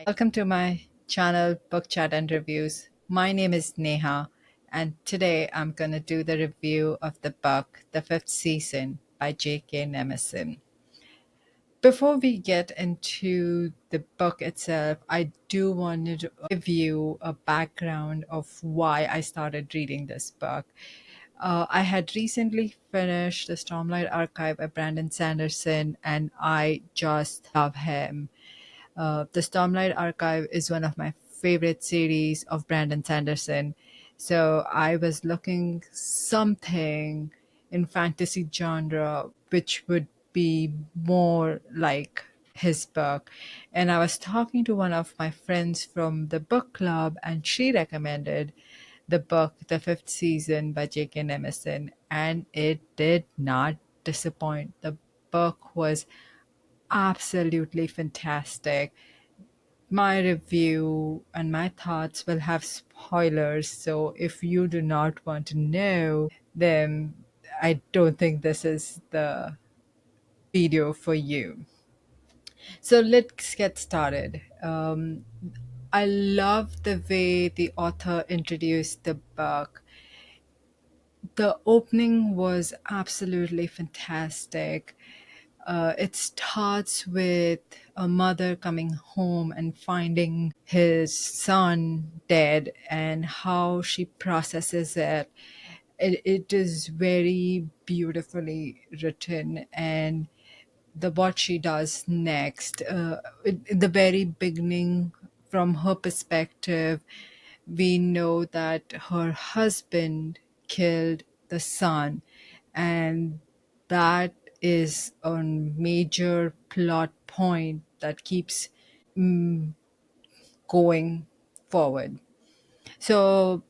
Welcome to my channel, Book Chat and Reviews. My name is Neha, and today I'm going to do the review of the book, The Fifth Season by J.K. Jemisin. Before we get into the book itself, I do want to give you a background of why I started reading this book. I had recently finished The Stormlight Archive by Brandon Sanderson, and I just love him. The Stormlight Archive is one of my favorite series of Brandon Sanderson. So I was looking something in fantasy genre which would be more like his book. And I was talking to one of my friends from the book club, and she recommended the book The Fifth Season by J.K. Jemisin, and it did not disappoint. The book was absolutely fantastic. My review and my thoughts will have spoilers, so if you do not want to know, then I don't think this is the video for you. So let's get started. I love the way the author introduced the book. The opening was absolutely fantastic. It starts with a mother coming home and finding his son dead and how she processes it. It is very beautifully written, and the what she does next. In the very beginning, from her perspective, we know that her husband killed the son, and that is a major plot point that keeps going forward. So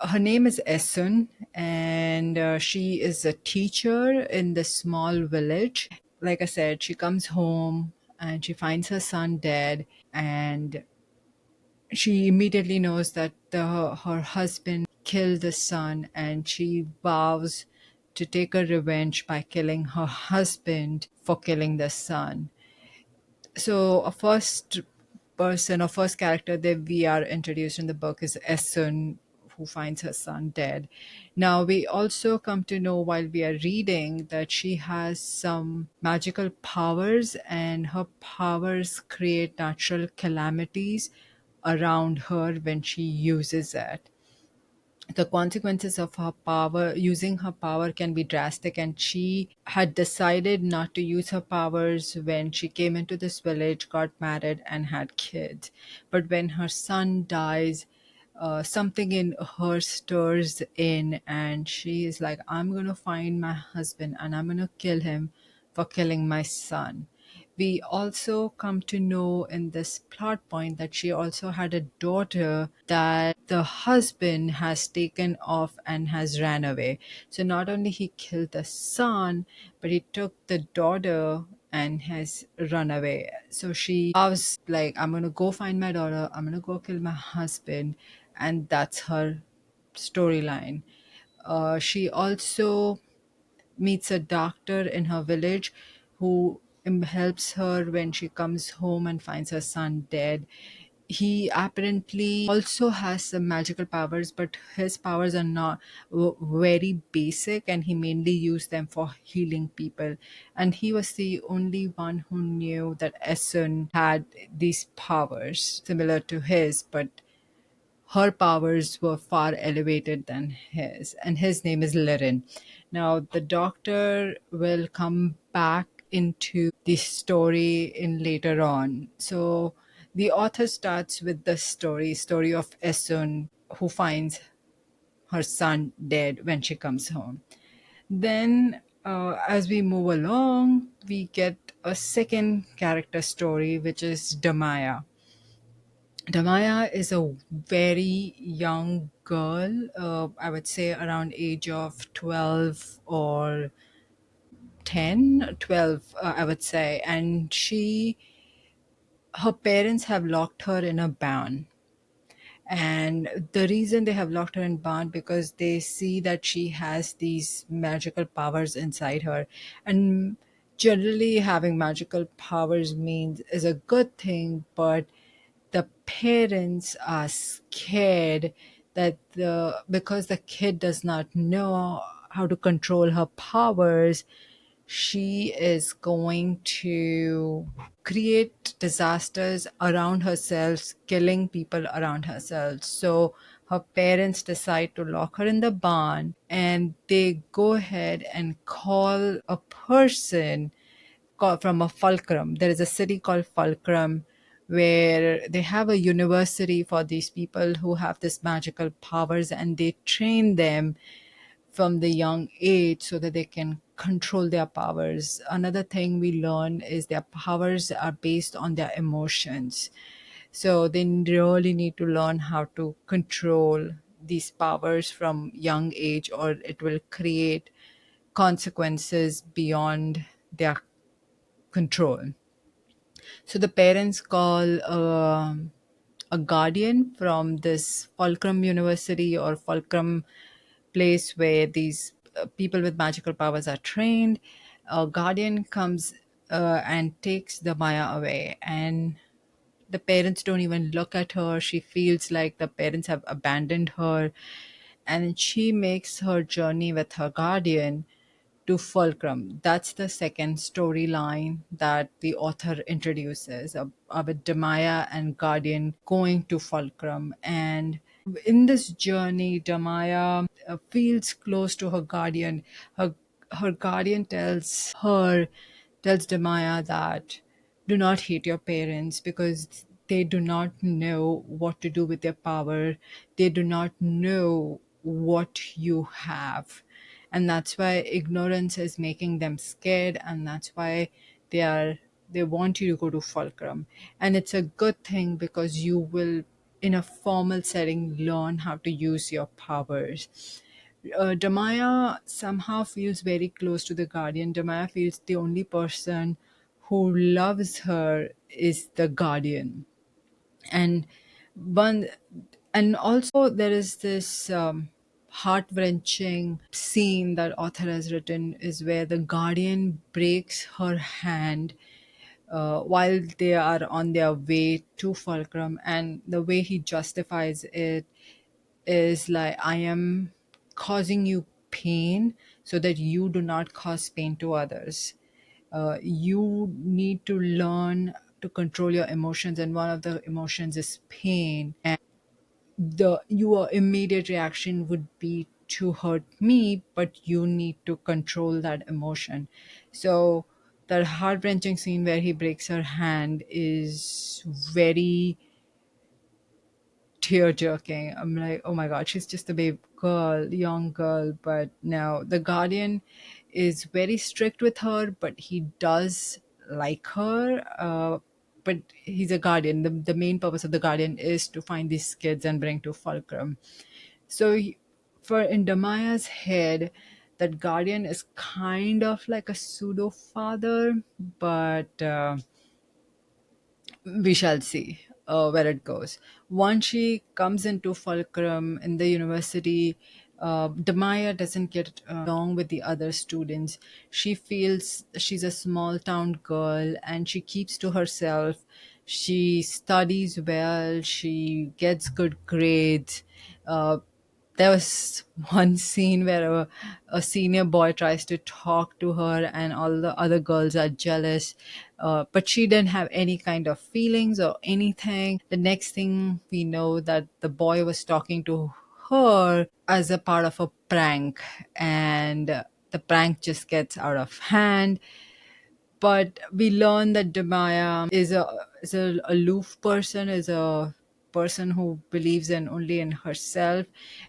her name is Esun, and she is a teacher in this small village. Like I said, she comes home and she finds her son dead, and she immediately knows that her husband killed the son, and she vows to take a revenge by killing her husband for killing the son. So a first person or first character that we are introduced in the book is Esun, who finds her son dead. Now we also come to know while we are reading that she has some magical powers, and her powers create natural calamities around her when she uses it. The consequences of her power, using her power, can be drastic, and she had decided not to use her powers when she came into this village, got married, and had kids. But when her son dies, something in her stirs in, and she is like, I'm going to find my husband and I'm going to kill him for killing my son. We also come to know in this plot point that she also had a daughter that the husband has taken off and has ran away. So not only he killed the son, but he took the daughter and has run away. So she vows, like, I'm gonna go find my daughter, I'm gonna go kill my husband, and that's her storyline. She also meets a doctor in her village who helps her when she comes home and finds her son dead. He apparently also has some magical powers, but his powers are not very basic, and he mainly used them for healing people. And he was the only one who knew that Essen had these powers similar to his, but her powers were far elevated than his, and his name is Lirin. Now, the doctor will come back into the story in later on. So, the author starts with the story of Esun, who finds her son dead when she comes home. Then, as we move along, we get a second character story, which is Damaya. Damaya is a very young girl, I would say around age of 12 or 10, 12, I would say. And her parents have locked her in a barn. And the reason they have locked her in barn because they see that she has these magical powers inside her. And generally having magical powers means is a good thing, but the parents are scared that because the kid does not know how to control her powers, she is going to create disasters around herself, killing people around herself. So her parents decide to lock her in the barn, and they go ahead and call a person from a fulcrum. There is a city called Fulcrum where they have a university for these people who have this magical powers, and they train them from the young age so that they can control their powers. Another thing we learn is their powers are based on their emotions. So they really need to learn how to control these powers from young age, or it will create consequences beyond their control. So the parents call a guardian from this Fulcrum University or Fulcrum place where these people with magical powers are trained. A guardian comes and takes the Maya away, and the parents don't even look at her. She feels like the parents have abandoned her, and she makes her journey with her guardian to Fulcrum. That's the second storyline that the author introduces about Demaya and Guardian going to Fulcrum. And in this journey, Demaya feels close to her guardian. Her guardian tells Demaya that do not hate your parents because they do not know what to do with their power. They do not know what you have. And that's why ignorance is making them scared, and that's why they are they want you to go to Fulcrum. And it's a good thing because you will, in a formal setting, learn how to use your powers. Damaya somehow feels very close to the Guardian. Damaya feels the only person who loves her is the Guardian. And one, and also there is this heart-wrenching scene that author has written is where the Guardian breaks her hand while they are on their way to Fulcrum, and the way he justifies it is like, I am causing you pain so that you do not cause pain to others. You need to learn to control your emotions, and one of the emotions is pain. And the your immediate reaction would be to hurt me, but you need to control that emotion. So that heart-wrenching scene where he breaks her hand is very tear jerking. I'm like, oh my god, she's just a babe girl, young girl. But now the Guardian is very strict with her, but he does like her. But he's a Guardian. The main purpose of the Guardian is to find these kids and bring to Fulcrum. So for in Damaya's head, that Guardian is kind of like a pseudo father, but we shall see where it goes. Once she comes into Fulcrum in the university, Demaya doesn't get along with the other students. She feels she's a small town girl and she keeps to herself. She studies well, she gets good grades. There was one scene where a senior boy tries to talk to her and all the other girls are jealous, but she didn't have any kind of feelings or anything. The next thing we know that the boy was talking to her as a part of a prank, and the prank just gets out of hand. But we learn that Demaya is a aloof person, is a person who believes in only in herself.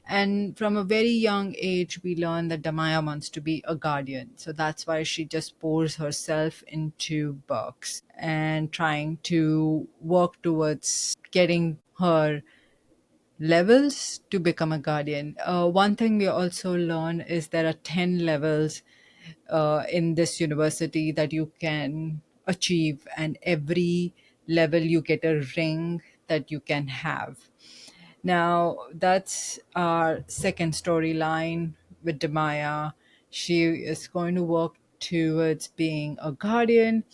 And from a very young age, we learn that Demaya wants to be a guardian. So that's why she just pours herself into books and trying to work towards getting her levels to become a guardian. One thing we also learn is there are 10 levels in this university that you can achieve, and every level you get a ring that you can have. Now, that's our second storyline with Demaya. She is going to work towards being a guardian,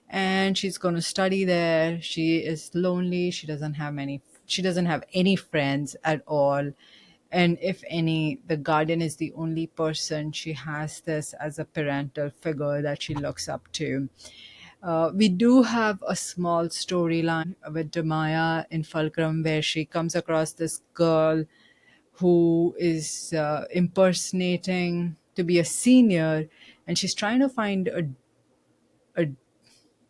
and she's going to study there. She is lonely. She doesn't have any friends at all. And if any, the guardian is the only person she has this as a parental figure that she looks up to. We do have a small storyline with Demaya in Fulcrum where she comes across this girl who is impersonating to be a senior, and she's trying to find a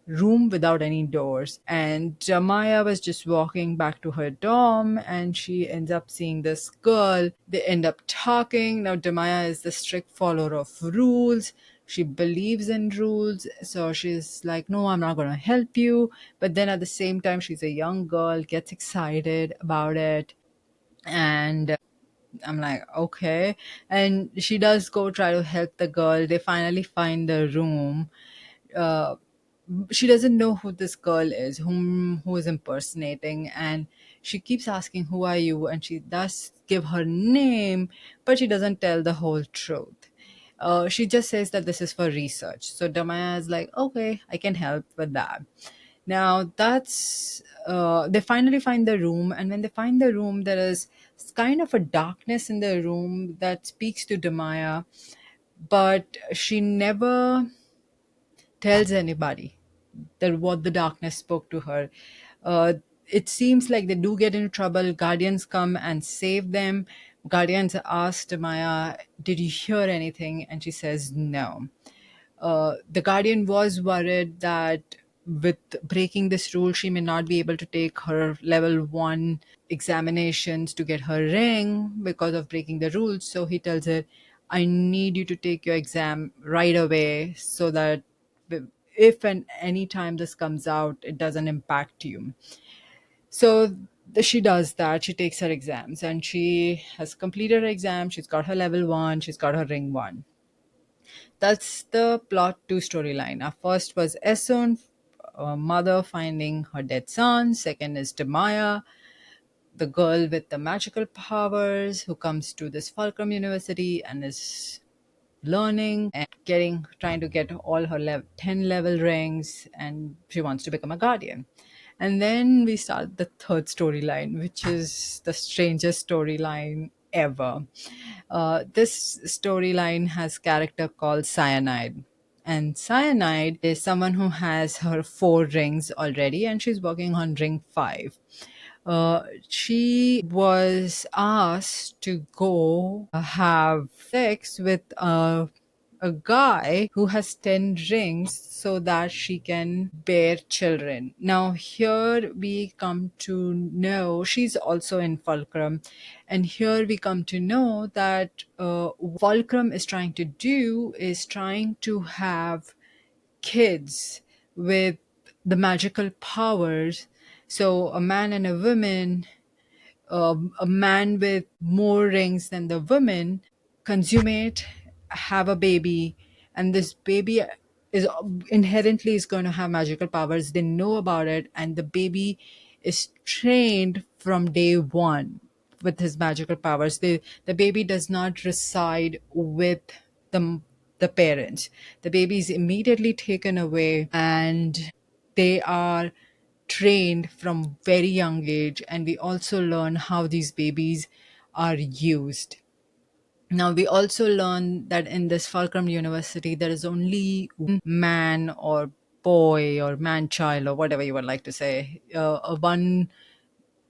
room without any doors. And Maya was just walking back to her dorm, and she ends up seeing this girl. They end up talking. Now, Demaya is the strict follower of rules. She believes in rules. So she's like, no, I'm not going to help you. But then at the same time, she's a young girl, gets excited about it. And I'm like, okay. And she does go try to help the girl. They finally find the room. Uh, she doesn't know who this girl is, who is impersonating, and she keeps asking, who are you? And she does give her name, but she doesn't tell the whole truth. She just says that this is for research. So Damaya is like, okay, I can help with that. Now that's they finally find the room, and when they find the room, there is kind of a darkness in the room that speaks to Damaya, but she never tells anybody that what the darkness spoke to her. Uh, it seems like they do get into trouble. Guardians come and save them. Guardians ask Maya, "Did you hear anything?" And she says, "No." The Guardian was worried that with breaking this rule, she may not be able to take her level 1 examinations to get her ring because of breaking the rules. So he tells her, I need you to take your exam right away so that if and any time this comes out, it doesn't impact you. So she does that. She takes her exams and she has completed her exam. She's got her level 1, she's got her ring 1. That's the plot 2 storyline. Our first was Esun, a mother finding her dead son. Second is Demaya, the girl with the magical powers who comes to this Fulcrum University and is learning and trying to get all her 10 level rings, and she wants to become a guardian. And then we start the third storyline, which is the strangest storyline ever. This storyline has character called Cyanide, and Cyanide is someone who has her 4 rings already and she's working on ring 5. She was asked to go have sex with a guy who has 10 rings so that she can bear children. Now, here we come to know she's also in Fulcrum, and here we come to know that Fulcrum is trying to do is trying to have kids with the magical powers. So, a man and a woman, a man with more rings than the woman, consummate, have a baby, and this baby is inherently is going to have magical powers. They know about it, and the baby is trained from day one with his magical powers. The baby does not reside with the the parents. The baby is immediately taken away, and they are trained from very young age, and we also learn how these babies are used. Now we also learn that in this Fulcrum University there is only one man or boy or man child or whatever you would like to say, a one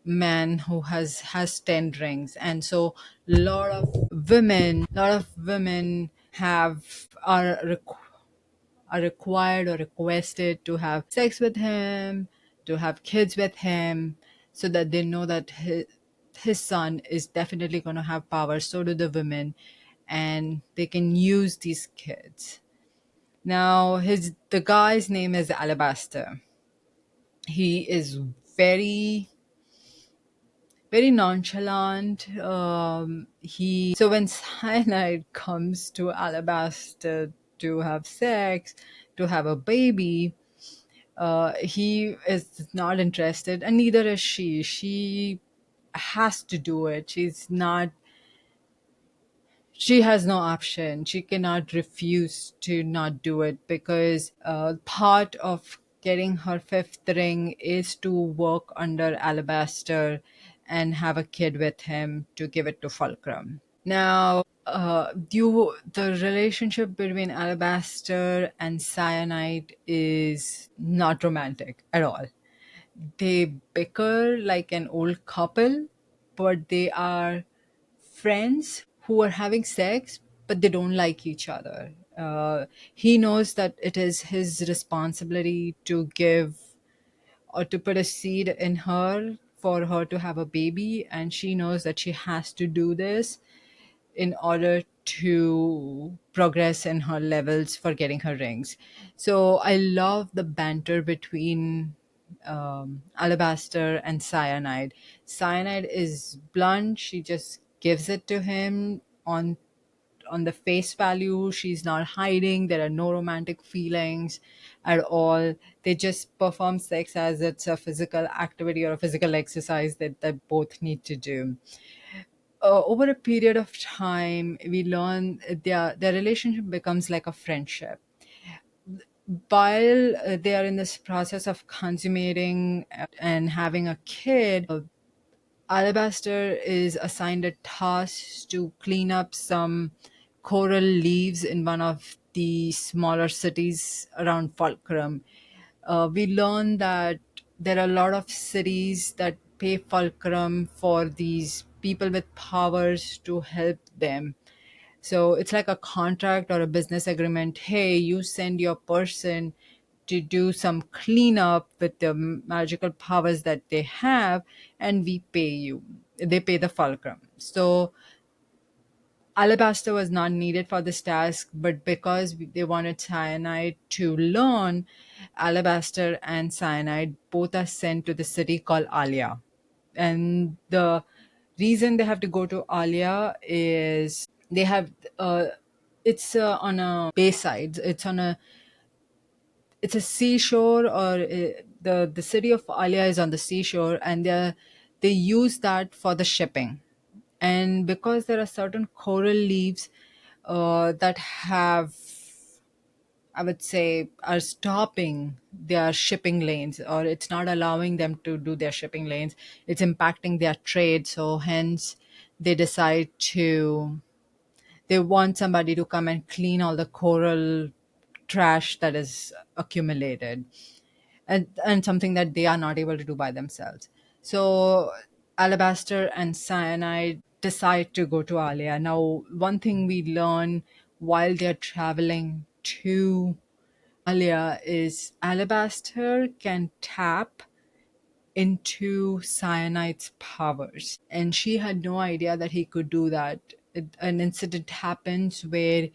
man who has 10 rings. And so lot of women have are required or requested to have sex with him, to have kids with him, so that they know that his son is definitely going to have power. So do the women, and they can use these kids. Now, the guy's name is Alabaster. He is very very nonchalant. He so when Cyanide comes to Alabaster to have sex, to have a baby, he is not interested, and neither is she. She has to do it. She has no option. She cannot refuse to not do it because part of getting her fifth ring is to work under Alabaster and have a kid with him to give it to Fulcrum. Now, the relationship between Alabaster and Cyanide is not romantic at all. They bicker like an old couple, but they are friends who are having sex, but they don't like each other. He knows that it is his responsibility to give or to put a seed in her for her to have a baby, and she knows that she has to do this in order to progress in her levels for getting her rings. So I love the banter between Alabaster and Cyanide. Cyanide is blunt, she just gives it to him on the face value. She's not hiding. There are no romantic feelings at all. They just perform sex as it's a physical activity or a physical exercise that both need to do. Over a period of time, we learn their relationship becomes like a friendship. While they are in this process of consummating and having a kid, Alabaster is assigned a task to clean up some coral leaves in one of the smaller cities around Fulcrum. We learn that there are a lot of cities that pay Fulcrum for these people with powers to help them. So it's like a contract or a business agreement. Hey, you send your person to do some cleanup with the magical powers that they have, and we pay you. They pay the fulcrum. So Alabaster was not needed for this task, but because they wanted Cyanide to learn, Alabaster and Cyanide both are sent to the city called Alia. And the reason they have to go to Alia is they have it's on a bayside. It's a seashore, or the city of Alia is on the seashore, and they use that for the shipping. And because there are certain coral leaves that have, I would say, are stopping their shipping lanes, or it's not allowing them to do their shipping lanes. It's impacting their trade. So hence, they decide to they want somebody to come and clean all the coral trash that is accumulated, and something that they are not able to do by themselves. So Alabaster and Cyanide decide to go to Alia. Now, one thing we learn while they're traveling to Alia is Alabaster can tap into Cyanide's powers. And she had no idea that he could do that. An incident happens where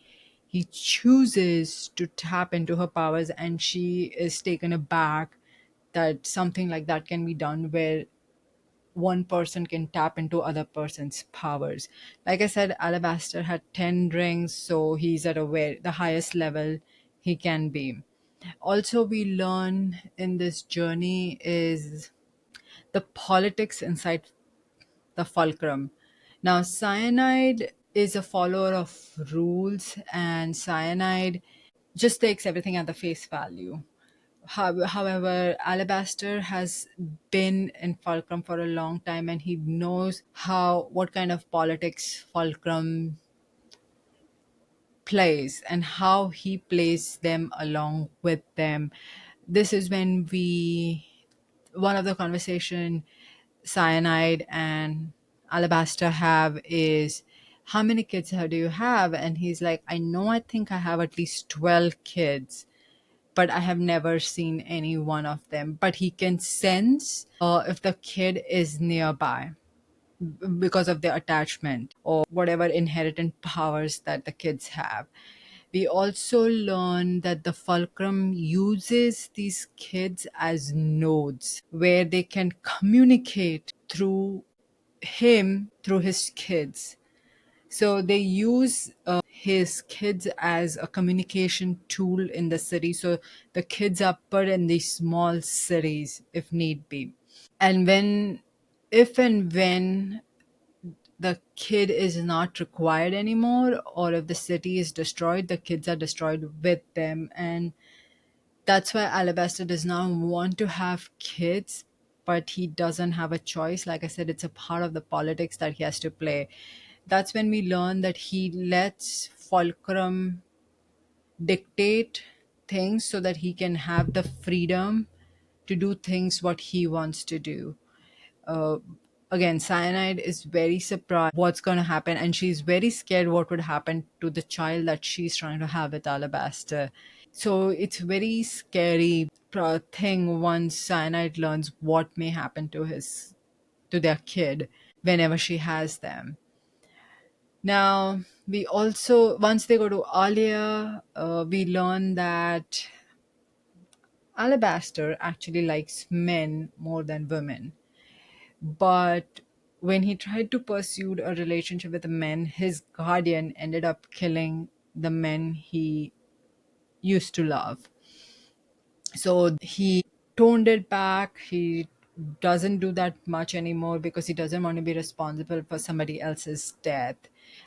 he chooses to tap into her powers, and she is taken aback that something like that can be done, where one person can tap into other person's powers. Like I said, Alabaster had 10 rings, so he's at the highest level he can be. Also, we learn in this journey is the politics inside the fulcrum. Now, Cyanide is a follower of rules, and Cyanide just takes everything at the face value. However, Alabaster has been in Fulcrum for a long time, and he knows what kind of politics Fulcrum plays and how he plays them along with them. This is when one of the conversation Cyanide and Alabaster have is, how many kids do you have? And he's like, I think I have at least 12 kids, but I have never seen any one of them. But he can sense if the kid is nearby because of their attachment or whatever inherent powers that the kids have. We also learn that the fulcrum uses these kids as nodes where they can communicate through his kids. So they use his kids as a communication tool in the city. So the kids are put in these small cities if need be. And if and when the kid is not required anymore, or if the city is destroyed, the kids are destroyed with them. And That's why Alabaster does not want to have kids, but he doesn't have a choice. Like I said, it's a part of the politics that he has to play. That's when we learn that he lets Fulcrum dictate things so that he can have the freedom to do things what he wants to do. uh, Again, Cyanide is very surprised what's going to happen, and she's very scared what would happen to the child that she's trying to have with Alabaster. So it's very scary thing once Cyanide learns what may happen to their kid whenever she has them. Now, we also, once they go to Alia, we learn that Alabaster actually likes men more than women. But when he tried to pursue a relationship with a man, his guardian ended up killing the men he used to love. So he toned it back. He doesn't do that much anymore because he doesn't want to be responsible for somebody else's death.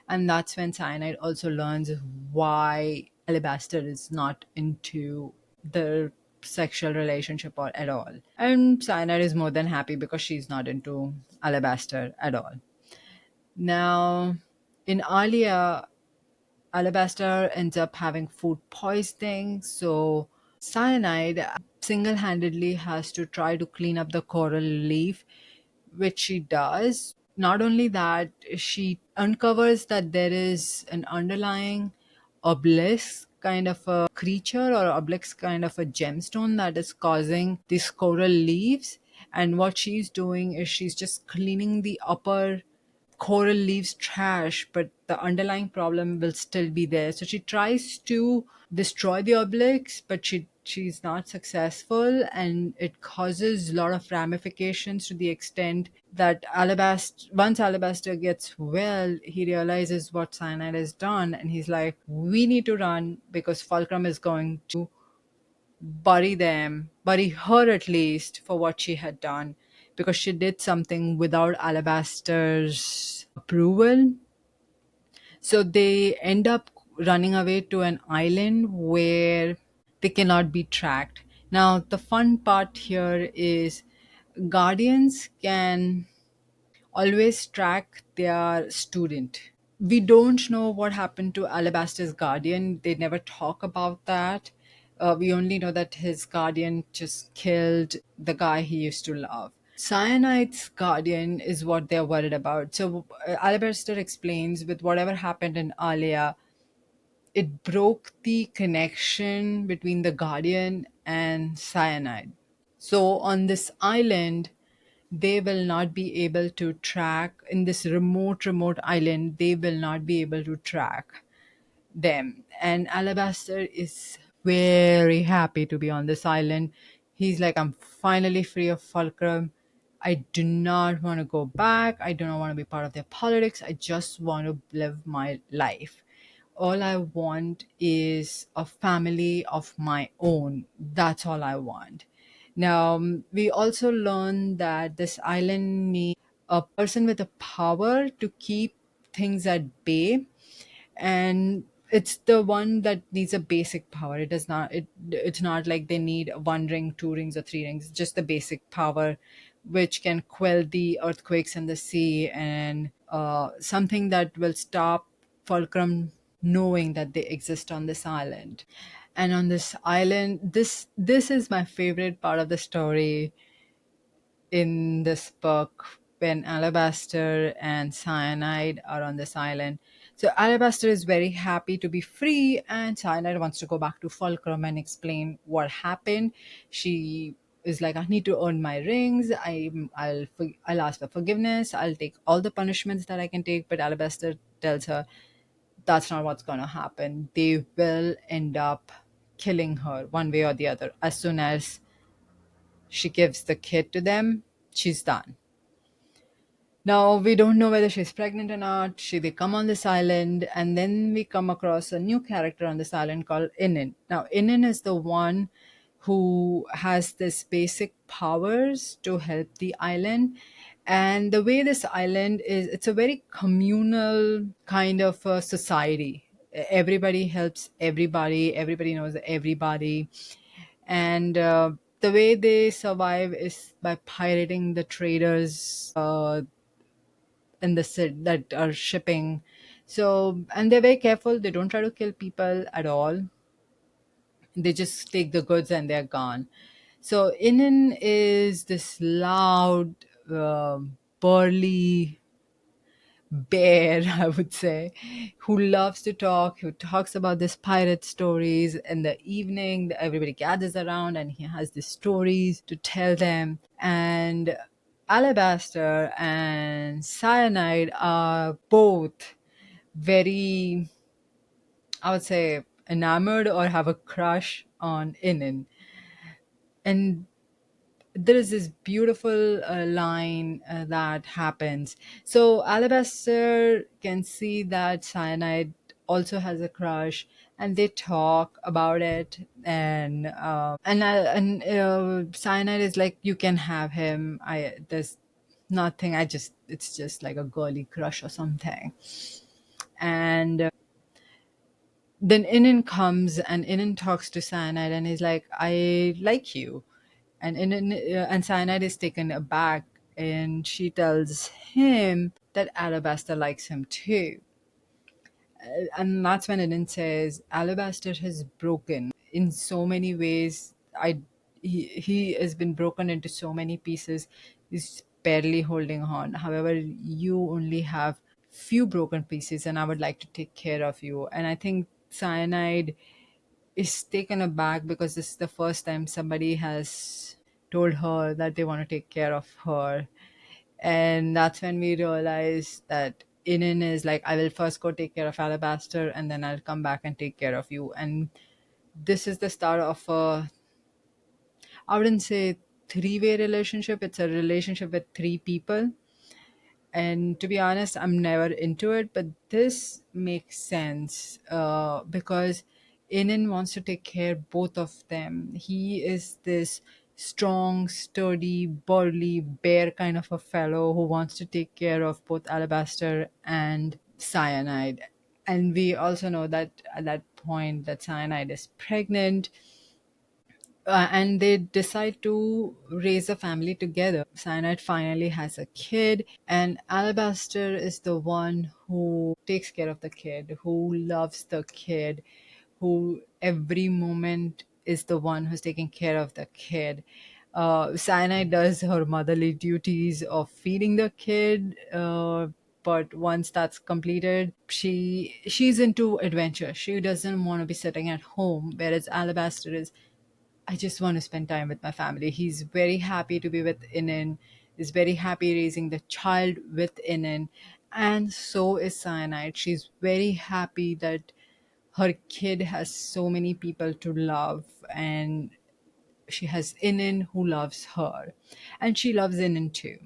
And that's when Cyanide also learns why Alabaster is not into the sexual relationship or at all. And Cyanide is more than happy because she's not into Alabaster at all. Now, in Alia, Alabaster ends up having food poisoning. So Cyanide single handedly has to try to clean up the coral reef, which she does. Not only that, she uncovers that there is an underlying obelisk kind of a creature, or obelisk kind of a gemstone, that is causing these coral leaves. And what she's doing is she's just cleaning the upper coral leaves trash, but the underlying problem will still be there. So she tries to destroy the obelisk, but she's not successful, and it causes a lot of ramifications to the extent that Alabaster, once Alabaster gets well, he realizes what Cyanide has done, and he's like, we need to run because Fulcrum is going to bury her at least for what she had done, because she did something without Alabaster's approval. So they end up running away to an island where they cannot be tracked. Now, the fun part here is guardians can always track their student. We don't know what happened to Alabaster's guardian. They never talk about that. We only know that his guardian just killed the guy he used to love. Cyanide's guardian is what they're worried about. So Alabaster explains, with whatever happened in Alia, it broke the connection between the guardian and Cyanide. So on this island, they will not be able to track, in this remote island, they will not be able to track them. And Alabaster is very happy to be on this island. He's like, I'm finally free of Fulcrum. I do not want to go back. I do not want to be part of their politics. I just want to live my life. All I want is a family of my own. That's all I want. Now, we also learn that this island needs a person with a power to keep things at bay, and it's the one that needs a basic power. It does not, it's not like they need one ring, two rings, or three rings. Just the basic power which can quell the earthquakes in the sea, and something that will stop Fulcrum knowing that they exist on this island. And on this island, this is my favorite part of the story in this book, when Alabaster and Cyanide are on this island. So Alabaster is very happy to be free, and Cyanide wants to go back to Fulcrum and explain what happened. She is like, I need to earn my rings. I'll ask for forgiveness. I'll take all the punishments that I can take. But Alabaster tells her that's not what's going to happen. They will end up killing her one way or the other. As soon as she gives the kid to them, she's done. Now, we don't know whether she's pregnant or not. They come on this island, and then we come across a new character on this island called Inin. Now, Inin is the one who has this basic powers to help the island. And the way this island is, it's a very communal kind of a society. Everybody helps everybody, everybody knows everybody. And the way they survive is by pirating the traders in the that are shipping. So, and they're very careful. They don't try to kill people at all. They just take the goods and they're gone. So Inin is this loud, burly bear, I would say, who loves to talk, who talks about these pirate stories. In the evening, everybody gathers around and he has these stories to tell them. And Alabaster and Cyanide are both very, I would say, enamored or have a crush on Inin. And there is this beautiful line that happens. So Alabaster can see that Cyanide also has a crush, and they talk about it. And Cyanide is like, "You can have him. There's nothing. It's just like a girly crush or something." And then Inin comes and Inin talks to Cyanide and he's like, "I like you." And Cyanide is taken aback and she tells him that Alabaster likes him too. And that's when Inin says, "Alabaster has broken in so many ways. He has been broken into so many pieces. He's barely holding on. However, you only have few broken pieces and I would like to take care of you." And I think Cyanide is taken aback because this is the first time somebody has told her that they want to take care of her. And that's when we realize that Inin is like, "I will first go take care of Alabaster and then I'll come back and take care of you." And this is the start of a, I wouldn't say three-way relationship, it's a relationship with three people. And to be honest, I'm never into it, but this makes sense because Inin wants to take care both of them. He is this strong, sturdy, burly bear kind of a fellow who wants to take care of both Alabaster and Cyanide. And we also know that at that point that Cyanide is pregnant, and they decide to raise a family together. Cyanide finally has a kid, and Alabaster is the one who takes care of the kid, who loves the kid, who every moment is the one who's taking care of the kid. Cyanide does her motherly duties of feeding the kid, but once that's completed, she's into adventure. She doesn't want to be sitting at home, whereas Alabaster is, "I just want to spend time with my family." He's very happy to be with Inin, is very happy raising the child with Inin. And so is Cyanide. She's very happy that her kid has so many people to love, and she has Inin who loves her. And she loves Inin too.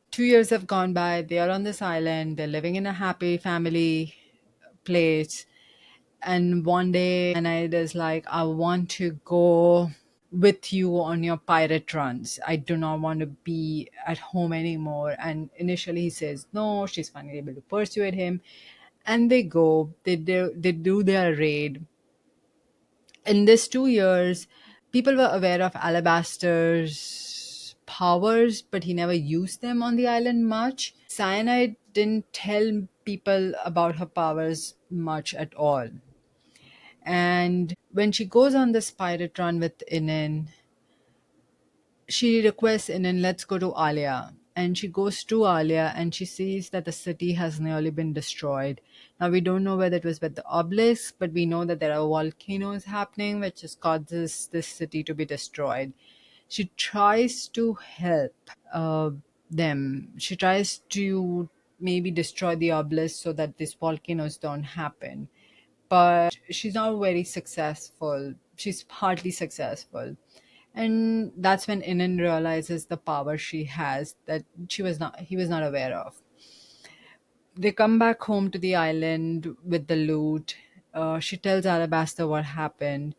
2 years have gone by. They are on this island. They're living in a happy family place. And one day, Cyanide is like, "I want to go with you on your pirate runs. I do not want to be at home anymore." And initially he says no. She's finally able to persuade him. And they go, they do their raid. In this 2 years, people were aware of Alabaster's powers, but he never used them on the island much. Cyanide didn't tell people about her powers much at all. And when she goes on this pirate run with Inin, she requests Inin, "Let's go to Alia." And she goes to Alia and she sees that the city has nearly been destroyed. Now, we don't know whether it was with the obelisk, but we know that there are volcanoes happening, which just causes this city to be destroyed. She tries to help them. She tries to maybe destroy the obelisk so that these volcanoes don't happen. But she's not very successful. She's hardly successful. And that's when Inin realizes the power she has that he was not aware of. They come back home to the island with the loot. She tells Alabaster what happened.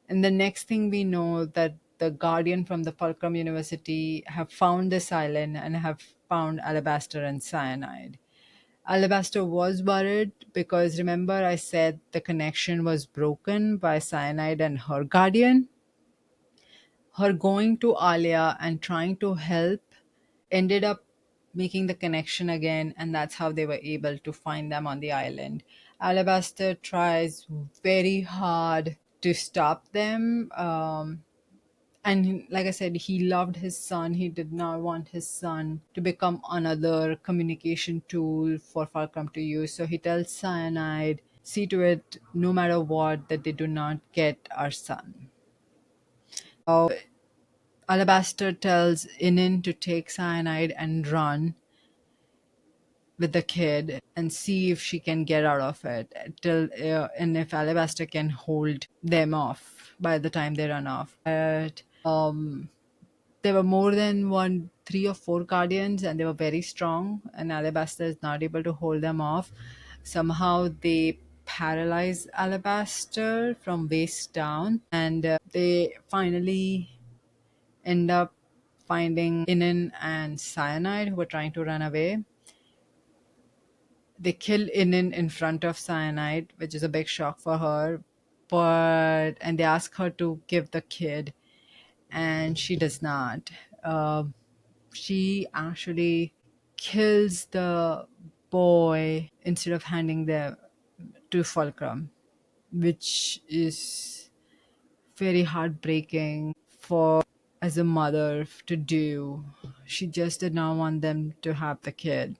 And the next thing we know that the Guardian from the Fulcrum University have found this island and have found Alabaster and Cyanide. Alabaster was worried because remember I said the connection was broken by Cyanide and her Guardian? her going to Alia and trying to help ended up making the connection again, and that's how they were able to find them on the island. Alabaster tries very hard to stop them. Like I said, he loved his son. He did not want his son to become another communication tool for Fulcrum to use. So he tells Cyanide, see to it, no matter what, that they do not get our son. Alabaster tells Inin to take Cyanide and run with the kid and see if she can get out of it till and if Alabaster can hold them off by the time they run off. There were more than one, three or four guardians, and they were very strong, and Alabaster is not able to hold them off. Somehow they paralyze Alabaster from waist down, and they finally end up finding Inin and Cyanide, who were trying to run away. They kill Inin in front of Cyanide, which is a big shock for her. And they ask her to give the kid, and she does not. She actually kills the boy instead of handing them to Fulcrum, which is very heartbreaking for as a mother to do. She just did not want them to have the kid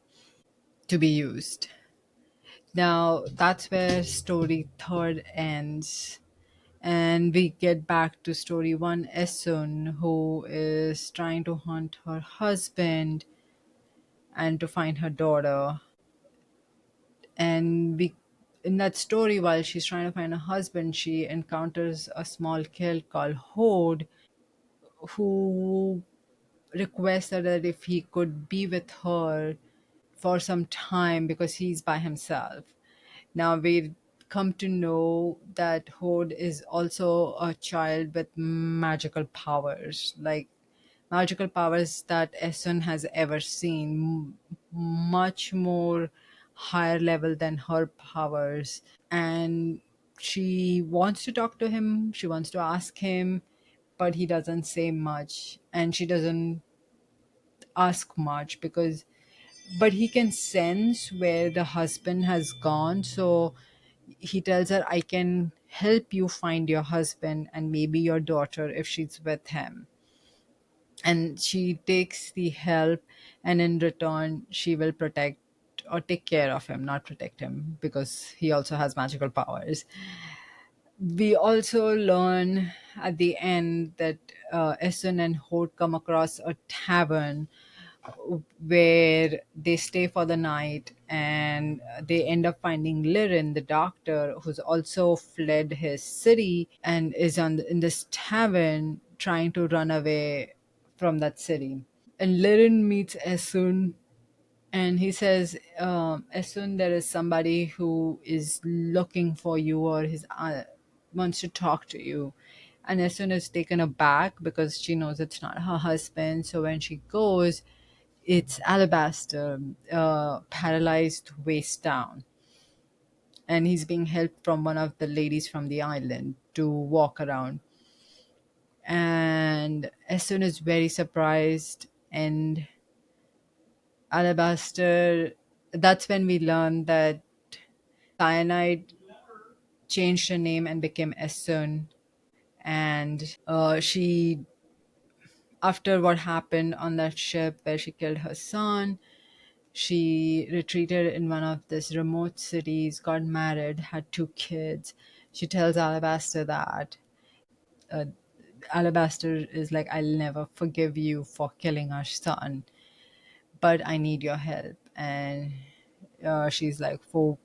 to be used. Now that's where story third ends. And we get back to story one, Esun, who is trying to hunt her husband and to find her daughter. And we in that story, while she's trying to find her husband, she encounters a small kilt called Hode, who requests her that if he could be with her for some time because he's by himself. Now we come to know that Hode is also a child with magical powers, like magical powers that Esun has ever seen, much more higher level than her powers. And she wants to talk to him, she wants to ask him, but he doesn't say much, and she doesn't ask much because but he can sense where the husband has gone. So he tells her, I can help you find your husband and maybe your daughter if she's with him. And she takes the help, and in return she will protect or take care of him, not protect him, because he also has magical powers. We also learn at the end that Essen and Holt come across a tavern where they stay for the night, and they end up finding Lirin, the doctor, who's also fled his city and is in this tavern trying to run away from that city. And Lirin meets Esun, and he says, Esun, there is somebody who is looking for you, or his wants to talk to you. And Esun is taken aback because she knows it's not her husband. So when she goes, it's Alabaster, paralyzed waist down, and he's being helped from one of the ladies from the island to walk around. And Esun is very surprised, and Alabaster, that's when we learn that Cyanide changed her name and became Esun. And she, after what happened on that ship where she killed her son, she retreated in one of these remote cities, got married, had two kids. She tells Alabaster that uh, Alabaster is like, I'll never forgive you for killing our son, but I need your help. And she's like, for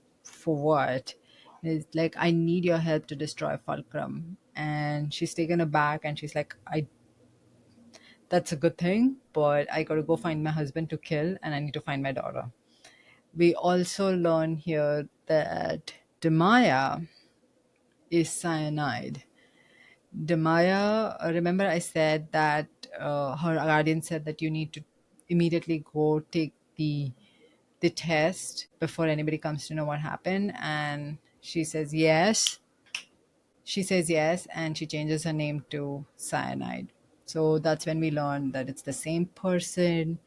what? And it's like, I need your help to destroy Fulcrum. And she's taken aback, and she's like, I that's a good thing, but I gotta go find my husband to kill, and I need to find my daughter. We also learn here that Demaya is cyanide. Demaya, remember I said that her guardian said that you need to immediately go take the test before anybody comes to know what happened, and she says yes. She says yes, and she changes her name to Cyanide. So that's when we learned that it's the same person,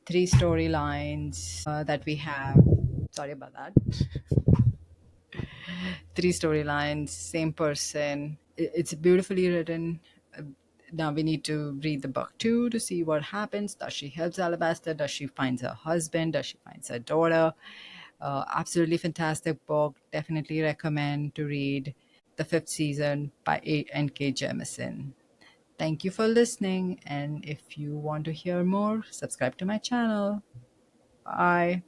three storylines that we have. Sorry about that. Three storylines, same person. It's beautifully written. Uh, Now we need to read the book too to see what happens. Does she help Alabaster? Does she find her husband? Does she find her daughter? Absolutely fantastic book. Definitely recommend to read the fifth season by N.K. Jemisin. Thank you for listening. And if you want to hear more, subscribe to my channel. Bye.